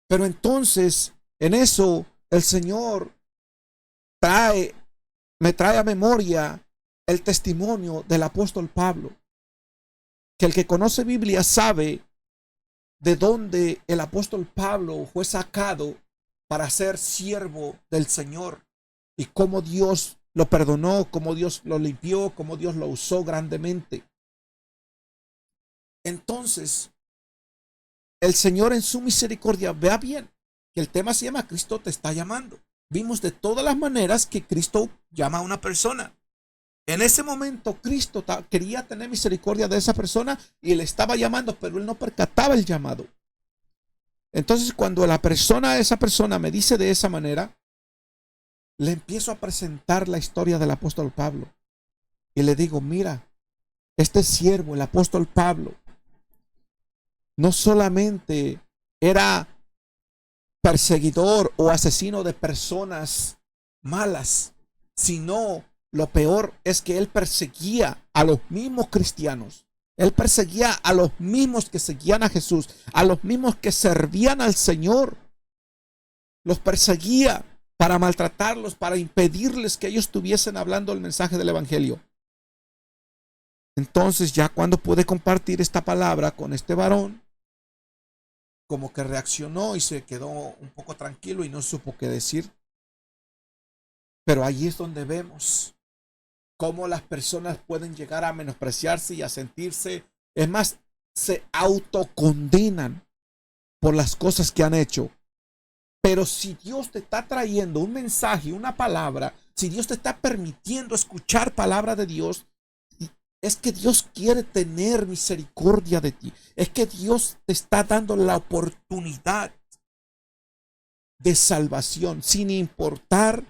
Pero entonces, en eso, el Señor me trae a memoria el testimonio del apóstol Pablo, que el que conoce Biblia sabe de dónde el apóstol Pablo fue sacado para ser siervo del Señor y cómo Dios lo perdonó, cómo Dios lo limpió, cómo Dios lo usó grandemente. Entonces, el Señor en su misericordia, vea bien que el tema se llama Cristo te está llamando. Vimos de todas las maneras que Cristo llama a una persona. En ese momento Cristo quería tener misericordia de esa persona y le estaba llamando, pero él no percataba el llamado. Entonces, cuando esa persona me dice de esa manera, le empiezo a presentar la historia del apóstol Pablo. Y le digo, mira, este siervo, el apóstol Pablo, no solamente era perseguidor o asesino de personas malas, sino lo peor es que él perseguía a los mismos cristianos. Él perseguía a los mismos que seguían a Jesús, a los mismos que servían al Señor. Los perseguía para maltratarlos, para impedirles que ellos estuviesen hablando el mensaje del evangelio. Entonces, ya cuando pude compartir esta palabra con este varón, como que reaccionó y se quedó un poco tranquilo y no supo qué decir. Pero allí es donde vemos cómo las personas pueden llegar a menospreciarse y a sentirse, es más, se autocondenan por las cosas que han hecho. Pero si Dios te está trayendo un mensaje, una palabra, si Dios te está permitiendo escuchar palabra de Dios, es que Dios quiere tener misericordia de ti. Es que Dios te está dando la oportunidad de salvación, sin importar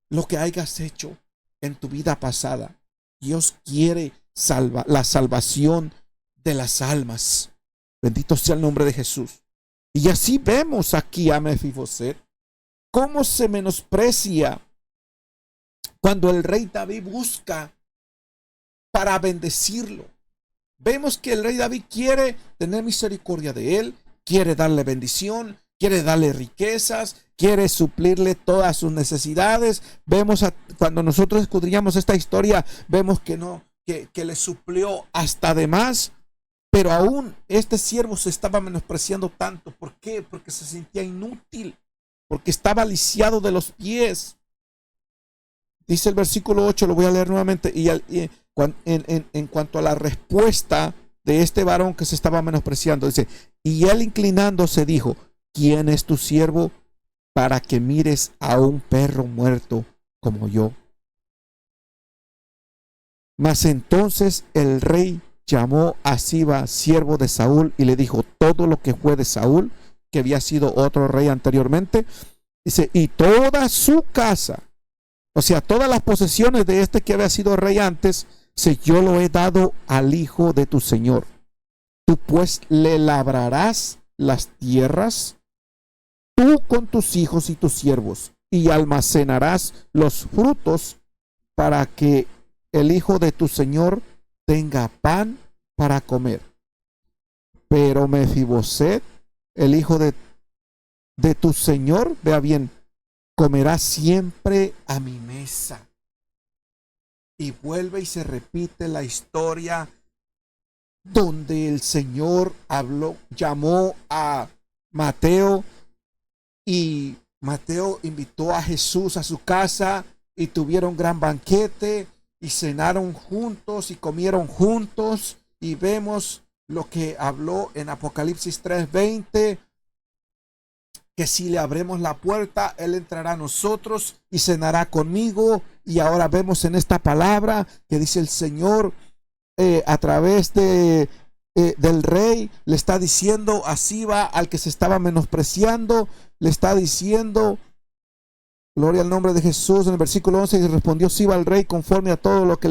lo que hayas hecho en tu vida pasada. Dios quiere la salvación de las almas. Bendito sea el nombre de Jesús. Y así vemos aquí a Mefiboset cómo se menosprecia cuando el rey David busca para bendecirlo. Vemos que el rey David quiere tener misericordia de él, quiere darle bendición, quiere darle riquezas, quiere suplirle todas sus necesidades. Vemos cuando nosotros escudriñamos esta historia, vemos que no, que le suplió hasta de más, pero aún este siervo se estaba menospreciando tanto. ¿Por qué? Porque se sentía inútil, porque estaba lisiado de los pies. Dice el versículo 8, lo voy a leer nuevamente, en cuanto a la respuesta de este varón que se estaba menospreciando, dice, y él inclinándose dijo, ¿quién es tu siervo para que mires a un perro muerto como yo? Mas entonces el rey llamó a Siba, siervo de Saúl, y le dijo todo lo que fue de Saúl, que había sido otro rey anteriormente, dice, y toda su casa, O sea, todas las posesiones de este que había sido rey antes, si yo lo he dado al hijo de tu señor. Tú pues le labrarás las tierras, tú con tus hijos y tus siervos, y almacenarás los frutos para que el hijo de tu señor tenga pan para comer. Pero Mefiboset, el hijo de tu señor, vea bien, comerá siempre a mi mesa. Y vuelve y se repite la historia donde el Señor habló, llamó a Mateo, y Mateo invitó a Jesús a su casa y tuvieron gran banquete y cenaron juntos y comieron juntos, y vemos lo que habló en Apocalipsis 3:20, que si le abremos la puerta, Él entrará a nosotros y cenará conmigo. Y ahora vemos en esta palabra que dice el Señor a través del rey, le está diciendo a Siba, al que se estaba menospreciando, le está diciendo, gloria al nombre de Jesús, en el versículo 11, y respondió Siba al rey conforme a todo lo que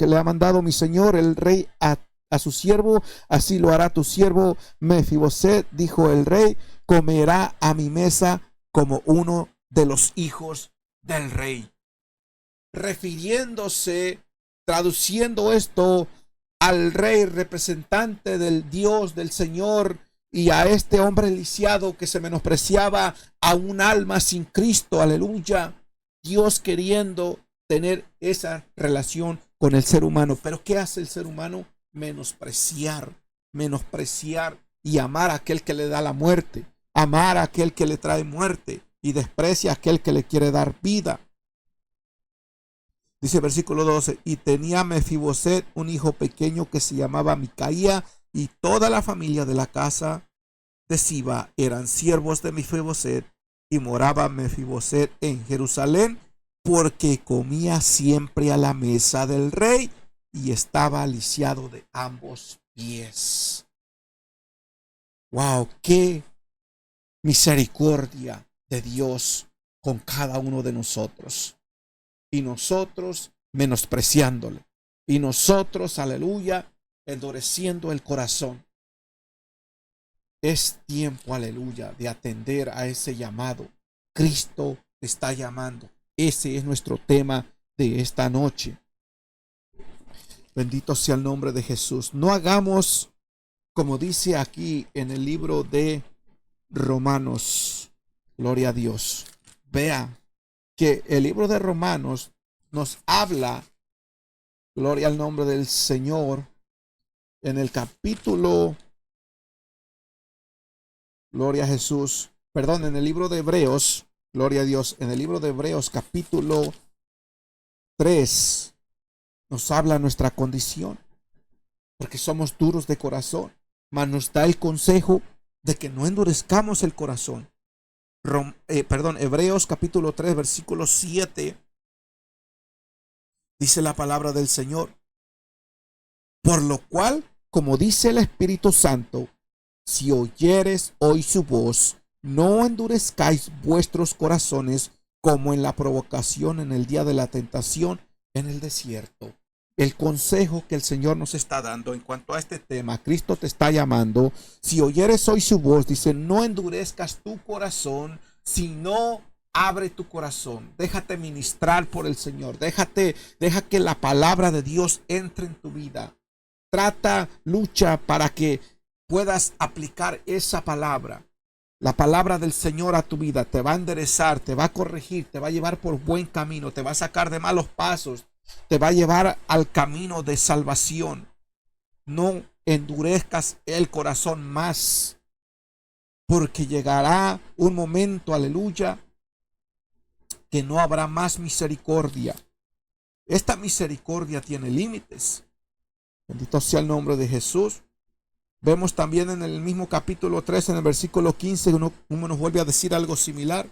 le ha mandado mi señor el rey a su siervo, así lo hará tu siervo Mefiboset, dijo el rey, comerá a mi mesa como uno de los hijos del rey. Refiriéndose, traduciendo esto al rey, representante del Dios, del Señor, y a este hombre lisiado que se menospreciaba, a un alma sin Cristo, aleluya. Dios queriendo tener esa relación con el ser humano. Pero ¿qué hace el ser humano? Menospreciar y amar a aquel que le da la muerte, amar a aquel que le trae muerte, y desprecia a aquel que le quiere dar vida. Dice el versículo 12, y tenía Mefiboset un hijo pequeño que se llamaba Micaía, y toda la familia de la casa de Siba eran siervos de Mefiboset, y moraba Mefiboset en Jerusalén, porque comía siempre a la mesa del rey, y estaba lisiado de ambos pies. Wow, qué misericordia de Dios con cada uno de nosotros. Y nosotros menospreciándole. Y nosotros, aleluya, endureciendo el corazón. Es tiempo, aleluya, de atender a ese llamado. Cristo te está llamando. Ese es nuestro tema de esta noche. Bendito sea el nombre de Jesús. No hagamos como dice aquí en el libro de Romanos. Gloria a Dios. Vea que el libro de Romanos nos habla, gloria al nombre del Señor, en el capítulo, gloria a Jesús, perdón, en el libro de Hebreos, gloria a Dios, en el libro de Hebreos capítulo 3 nos habla nuestra condición, porque somos duros de corazón, mas nos da el consejo de que no endurezcamos el corazón. Hebreos capítulo 3 versículo 7 dice la palabra del Señor: por lo cual, como dice el Espíritu Santo, si oyeres hoy su voz, no endurezcáis vuestros corazones como en la provocación en el día de la tentación en el desierto. El consejo que el Señor nos está dando en cuanto a este tema, Cristo te está llamando. Si oyeres hoy su voz, dice, no endurezcas tu corazón, sino abre tu corazón. Déjate ministrar por el Señor. Deja que la palabra de Dios entre en tu vida. Lucha para que puedas aplicar esa palabra. La palabra del Señor a tu vida te va a enderezar, te va a corregir, te va a llevar por buen camino, te va a sacar de malos pasos, te va a llevar al camino de salvación. No endurezcas el corazón más, porque llegará un momento, aleluya, que no habrá más misericordia. Esta misericordia tiene límites. Bendito sea el nombre de Jesús. Vemos también en el mismo capítulo 3, en el versículo 15, uno nos vuelve a decir algo similar.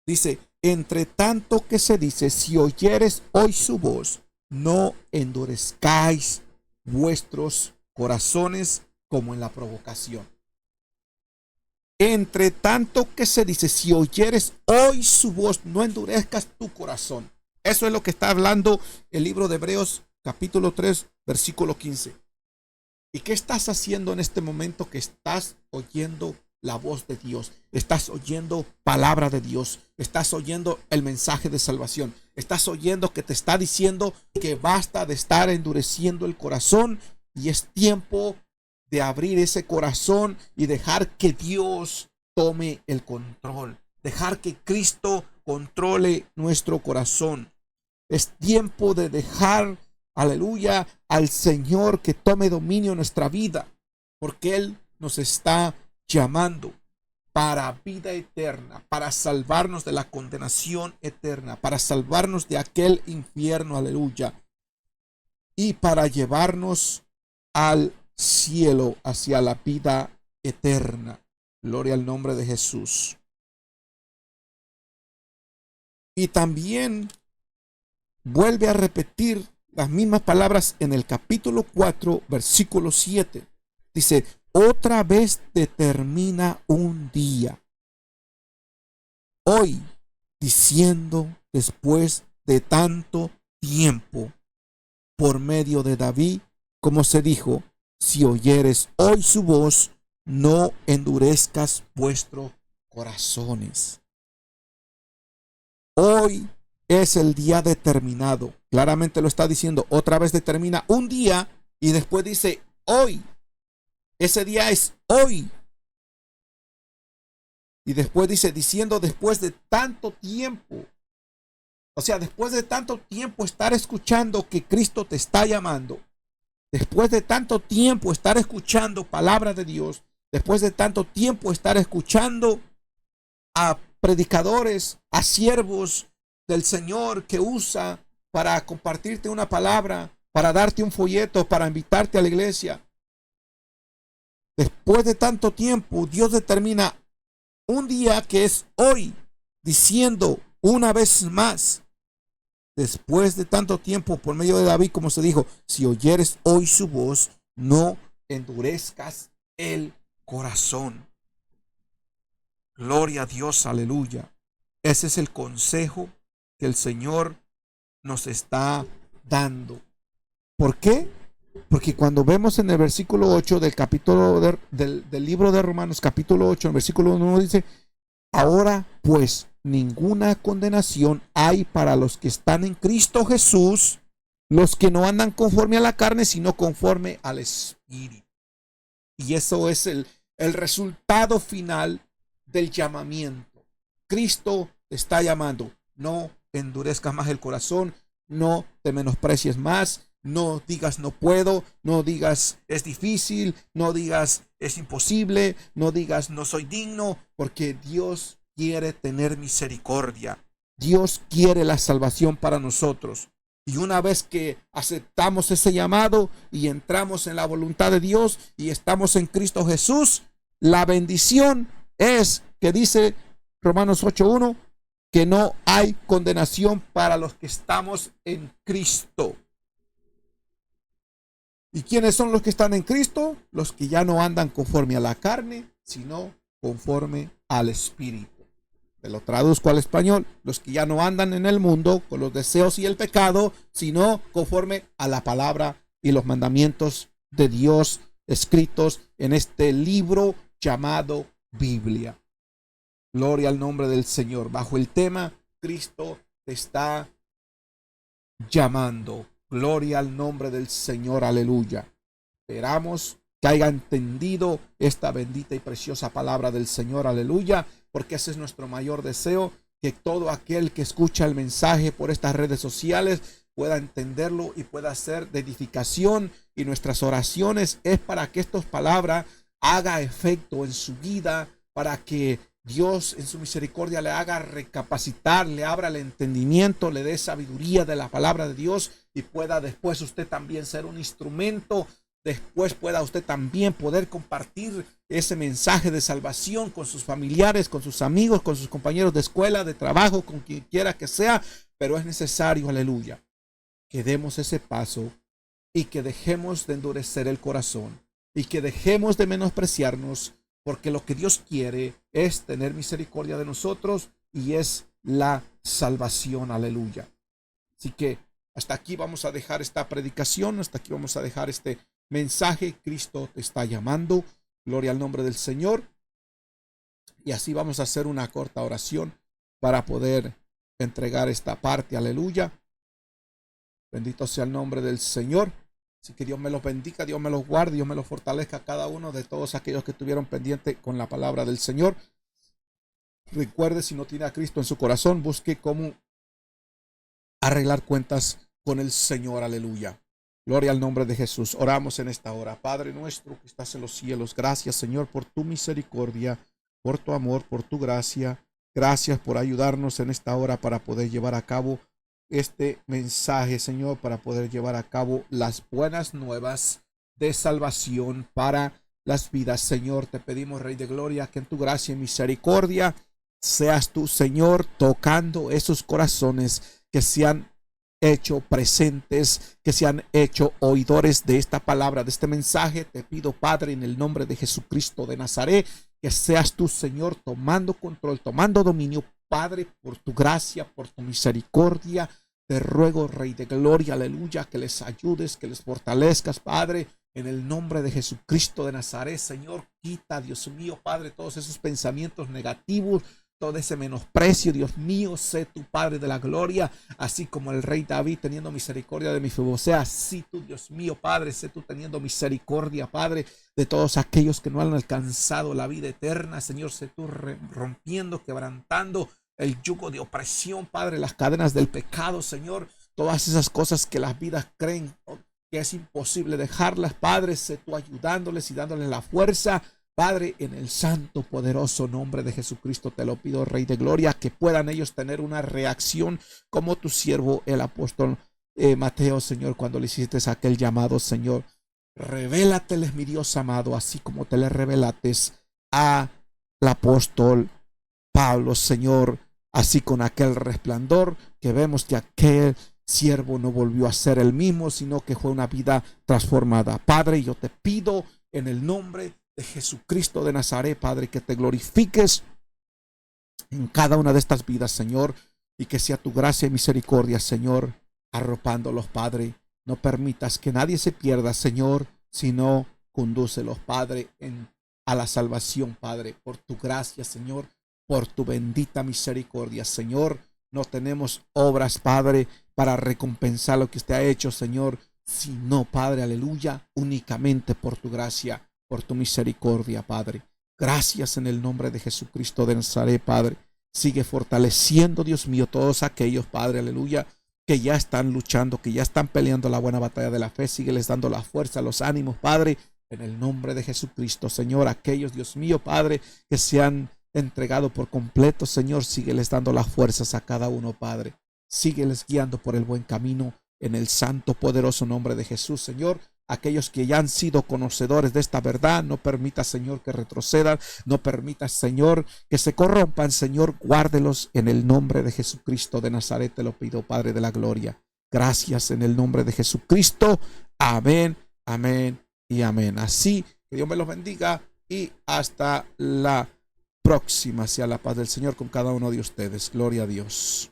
Dice, entre tanto que se dice, si oyeres hoy su voz, no endurezcáis vuestros corazones como en la provocación. Entre tanto que se dice, si oyeres hoy su voz, no endurezcas tu corazón. Eso es lo que está hablando el libro de Hebreos capítulo 3, versículo 15. ¿Y qué estás haciendo en este momento que estás oyendo la voz de Dios? Estás oyendo palabra de Dios. Estás oyendo el mensaje de salvación. Estás oyendo que te está diciendo que basta de estar endureciendo el corazón y es tiempo de abrir ese corazón y dejar que Dios tome el control. Dejar que Cristo controle nuestro corazón. Es tiempo de dejar, aleluya, al Señor que tome dominio en nuestra vida, porque Él nos está llamando para vida eterna, para salvarnos de la condenación eterna, para salvarnos de aquel infierno, aleluya, y para llevarnos al cielo, hacia la vida eterna. Gloria al nombre de Jesús. Y también vuelve a repetir las mismas palabras en el capítulo 4, versículo 7. Dice, otra vez determina un día. Hoy, diciendo después de tanto tiempo, por medio de David, como se dijo, si oyeres hoy su voz, no endurezcas vuestros corazones. Hoy es el día determinado. Claramente lo está diciendo. Otra vez determina un día y después dice hoy. Ese día es hoy. Y después dice, diciendo después de tanto tiempo. O sea, después de tanto tiempo estar escuchando que Cristo te está llamando. Después de tanto tiempo estar escuchando palabra de Dios. Después de tanto tiempo estar escuchando a predicadores, a siervos del Señor que usa para compartirte una palabra, para darte un folleto, para invitarte a la iglesia. Después de tanto tiempo, Dios determina un día que es hoy, diciendo una vez más, después de tanto tiempo, por medio de David, como se dijo, si oyeres hoy su voz, no endurezcas el corazón. Gloria a Dios, aleluya. Ese es el consejo que el Señor nos está dando. ¿Por qué? Porque cuando vemos en el versículo 8 del capítulo del libro de Romanos, capítulo 8, en el versículo 1 dice, ahora pues ninguna condenación hay para los que están en Cristo Jesús, los que no andan conforme a la carne, sino conforme al Espíritu. Y eso es el resultado final del llamamiento. Cristo te está llamando. No endurezcas más el corazón, no te menosprecies más, no digas no puedo, no digas es difícil, no digas es imposible, no digas no soy digno, porque Dios quiere tener misericordia. Dios quiere la salvación para nosotros. Y una vez que aceptamos ese llamado y entramos en la voluntad de Dios y estamos en Cristo Jesús, la bendición es que dice Romanos 8:1 que no hay condenación para los que estamos en Cristo. ¿Y quiénes son los que están en Cristo? Los que ya no andan conforme a la carne, sino conforme al Espíritu. Te lo traduzco al español. Los que ya no andan en el mundo con los deseos y el pecado, sino conforme a la palabra y los mandamientos de Dios escritos en este libro llamado Biblia. Gloria al nombre del Señor. Bajo el tema, Cristo te está llamando. Gloria al nombre del Señor. Aleluya. Esperamos que haya entendido esta bendita y preciosa palabra del Señor. Aleluya. Porque ese es nuestro mayor deseo. Que todo aquel que escucha el mensaje por estas redes sociales pueda entenderlo y pueda ser de edificación. Y nuestras oraciones es para que estas palabras haga efecto en su vida. Para que Dios en su misericordia le haga recapacitar, le abra el entendimiento, le dé sabiduría de la palabra de Dios y pueda después usted también ser un instrumento. Después pueda usted también poder compartir ese mensaje de salvación con sus familiares, con sus amigos, con sus compañeros de escuela, de trabajo, con quien quiera que sea. Pero es necesario, aleluya, que demos ese paso y que dejemos de endurecer el corazón y que dejemos de menospreciarnos porque lo que Dios quiere es tener misericordia de nosotros y es la salvación. Aleluya. Así que hasta aquí vamos a dejar esta predicación, hasta aquí vamos a dejar este mensaje. Cristo te está llamando. Gloria al nombre del Señor. Y así vamos a hacer una corta oración para poder entregar esta parte. Aleluya. Bendito sea el nombre del Señor. Así que Dios me los bendiga, Dios me los guarde, Dios me los fortalezca a cada uno de todos aquellos que estuvieron pendientes con la palabra del Señor. Recuerde, si no tiene a Cristo en su corazón, busque cómo arreglar cuentas con el Señor. Aleluya. Gloria al nombre de Jesús. Oramos en esta hora. Padre nuestro que estás en los cielos, gracias, Señor, por tu misericordia, por tu amor, por tu gracia. Gracias por ayudarnos en esta hora para poder llevar a cabo este mensaje, Señor, para poder llevar a cabo las buenas nuevas de salvación para las vidas. Señor, te pedimos, Rey de Gloria, que en tu gracia y misericordia seas tú, Señor, tocando esos corazones que se han hecho presentes, que se han hecho oidores de esta palabra, de este mensaje. Te pido, Padre, en el nombre de Jesucristo de Nazaret, que seas tú, Señor, tomando control, tomando dominio. Padre, por tu gracia, por tu misericordia, te ruego, Rey de Gloria, aleluya, que les ayudes, que les fortalezcas, Padre, en el nombre de Jesucristo de Nazaret. Señor, quita, Dios mío, Padre, todos esos pensamientos negativos, todo ese menosprecio. Dios mío, sé tu Padre de la gloria, así como el rey David teniendo misericordia de Mefiboseth, así tú, Dios mío, Padre, sé tú teniendo misericordia, Padre, de todos aquellos que no han alcanzado la vida eterna. Señor, sé tú rompiendo, quebrantando el yugo de opresión, Padre, las cadenas del pecado, Señor, todas esas cosas que las vidas creen que es imposible dejarlas, Padre, sé tú ayudándoles y dándoles la fuerza. Padre, en el santo, poderoso nombre de Jesucristo te lo pido, Rey de Gloria, que puedan ellos tener una reacción como tu siervo, el apóstol Mateo, Señor, cuando le hiciste aquel llamado, Señor. Revélateles, mi Dios amado, así como te le revelates al apóstol Pablo, Señor, así con aquel resplandor que vemos que aquel siervo no volvió a ser el mismo, sino que fue una vida transformada. Padre, yo te pido en el nombre de Jesucristo de Nazaret, Padre, que te glorifiques en cada una de estas vidas, Señor, y que sea tu gracia y misericordia, Señor, arropándolos, Padre. No permitas que nadie se pierda, Señor, sino condúcelos, Padre, a la salvación, Padre, por tu gracia, Señor, por tu bendita misericordia, Señor. No tenemos obras, Padre, para recompensar lo que usted ha hecho, Señor, sino, Padre, aleluya, únicamente por tu gracia, por tu misericordia, Padre. Gracias en el nombre de Jesucristo de Nazaret, Padre. Sigue fortaleciendo, Dios mío, todos aquellos, Padre, aleluya, que ya están luchando, que ya están peleando la buena batalla de la fe. Sigue les dando la fuerza, los ánimos, Padre, en el nombre de Jesucristo, Señor. Aquellos, Dios mío, Padre, que se han entregado por completo, Señor, sigue les dando las fuerzas a cada uno, Padre. Sigue les guiando por el buen camino, en el santo, poderoso nombre de Jesús, Señor. Aquellos que ya han sido conocedores de esta verdad, no permita, Señor, que retrocedan, no permita, Señor, que se corrompan, Señor, guárdelos en el nombre de Jesucristo de Nazaret, te lo pido, Padre de la gloria. Gracias en el nombre de Jesucristo. Amén, amén y amén. Así que Dios me los bendiga y hasta la próxima. Sea la paz del Señor con cada uno de ustedes. Gloria a Dios.